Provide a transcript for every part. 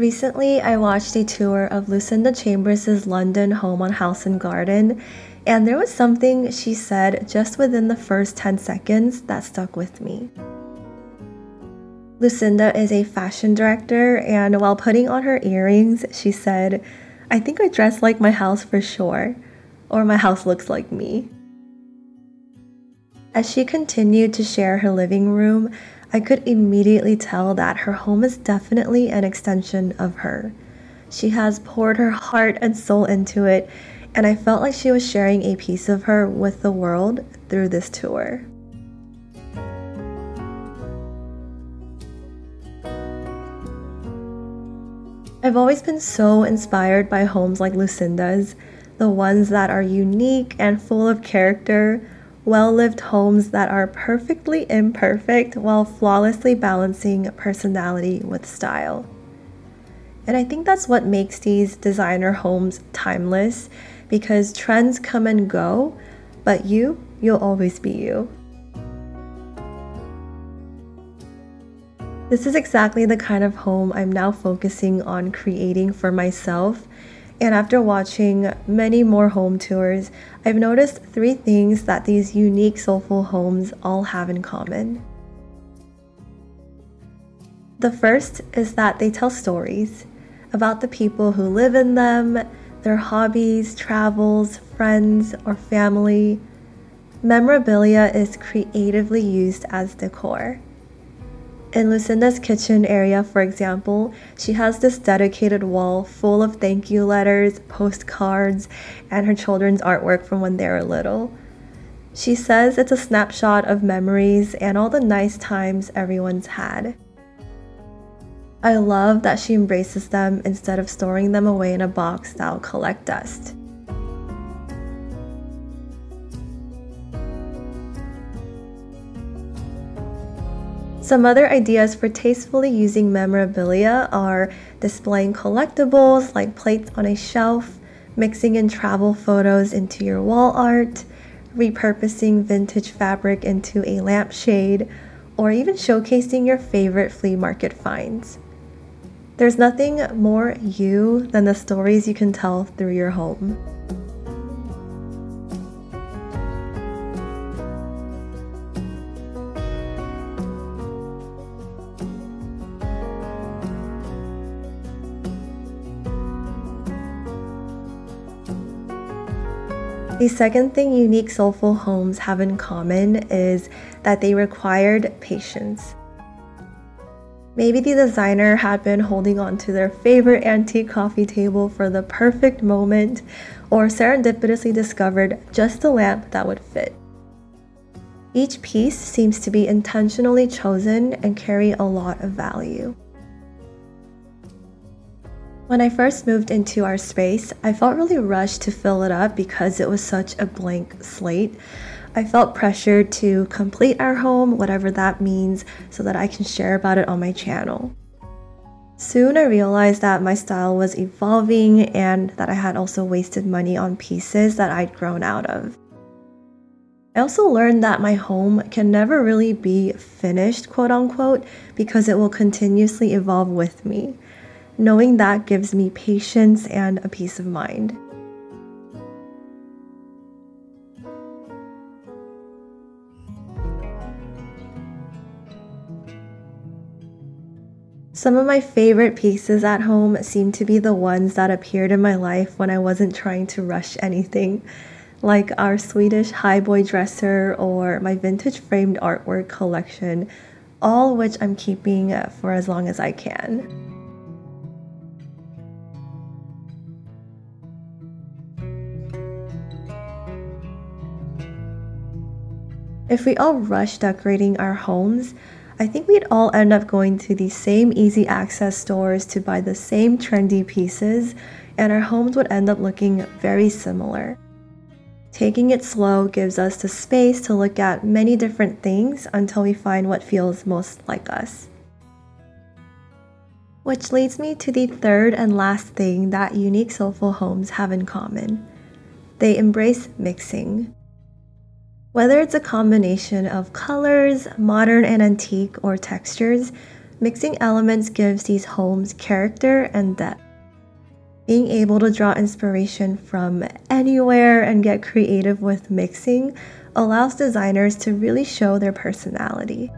Recently, I watched a tour of Lucinda Chambers' London home on House and Garden, and there was something she said just within the first 10 seconds that stuck with me. Lucinda is a fashion director, and while putting on her earrings, she said, "I think I dress like my house for sure," or "my house looks like me." As she continued to share her living room, I could immediately tell that her home is definitely an extension of her. She has poured her heart and soul into it, and I felt like she was sharing a piece of her with the world through this tour. I've always been so inspired by homes like Lucinda's, the ones that are unique and full of character, well-lived homes that are perfectly imperfect while flawlessly balancing personality with style. And I think that's what makes these designer homes timeless, because trends come and go, but you'll always be you. This is exactly the kind of home I'm now focusing on creating for myself. And after watching many more home tours, I've noticed three things that these unique soulful homes all have in common. The first is that they tell stories about the people who live in them, their hobbies, travels, friends, or family. Memorabilia is creatively used as decor. In Lucinda's kitchen area, for example, she has this dedicated wall full of thank you letters, postcards, and her children's artwork from when they were little. She says it's a snapshot of memories and all the nice times everyone's had. I love that she embraces them instead of storing them away in a box that'll collect dust. Some other ideas for tastefully using memorabilia are displaying collectibles like plates on a shelf, mixing in travel photos into your wall art, repurposing vintage fabric into a lampshade, or even showcasing your favorite flea market finds. There's nothing more you than the stories you can tell through your home. The second thing unique soulful homes have in common is that they required patience. Maybe the designer had been holding on to their favorite antique coffee table for the perfect moment, or serendipitously discovered just the lamp that would fit. Each piece seems to be intentionally chosen and carry a lot of value. When I first moved into our space, I felt really rushed to fill it up because it was such a blank slate. I felt pressured to complete our home, whatever that means, so that I can share about it on my channel. Soon I realized that my style was evolving and that I had also wasted money on pieces that I'd grown out of. I also learned that my home can never really be finished, quote unquote, because it will continuously evolve with me. Knowing that gives me patience and a peace of mind. Some of my favorite pieces at home seem to be the ones that appeared in my life when I wasn't trying to rush anything, like our Swedish highboy dresser or my vintage framed artwork collection, all which I'm keeping for as long as I can. If we all rush decorating our homes, I think we'd all end up going to the same easy access stores to buy the same trendy pieces, and our homes would end up looking very similar. Taking it slow gives us the space to look at many different things until we find what feels most like us. Which leads me to the third and last thing that unique soulful homes have in common. They embrace mixing. Whether it's a combination of colors, modern and antique, or textures, Mixing elements gives these homes character and depth. Being able to draw inspiration from anywhere and get creative with mixing allows designers to really show their personality.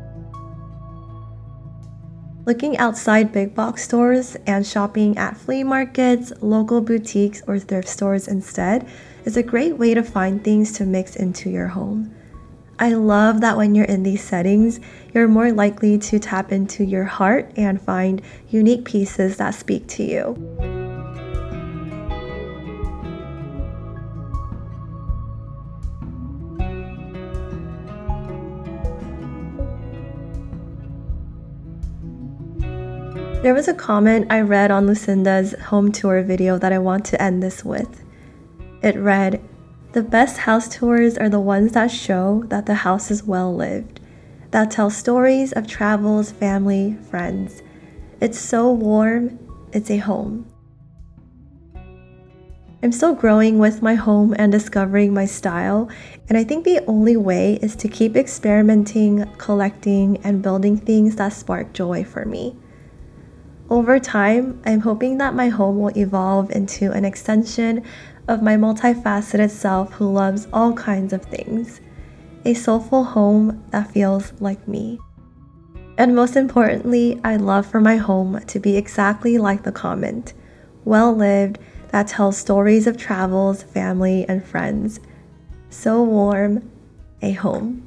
Looking outside big box stores and shopping at flea markets, local boutiques, or thrift stores instead is a great way to find things to mix into your home. I love that when you're in these settings, you're more likely to tap into your heart and find unique pieces that speak to you. There was a comment I read on Lucinda's home tour video that I want to end this with. It read, "The best house tours are the ones that show that the house is well lived, that tell stories of travels, family, friends. It's so warm, it's a home." I'm still growing with my home and discovering my style, and I think the only way is to keep experimenting, collecting, and building things that spark joy for me. Over time, I'm hoping that my home will evolve into an extension of my multifaceted self who loves all kinds of things. A soulful home that feels like me. And most importantly, I'd love for my home to be exactly like the comment, well lived, that tells stories of travels, family, and friends. So warm, a home.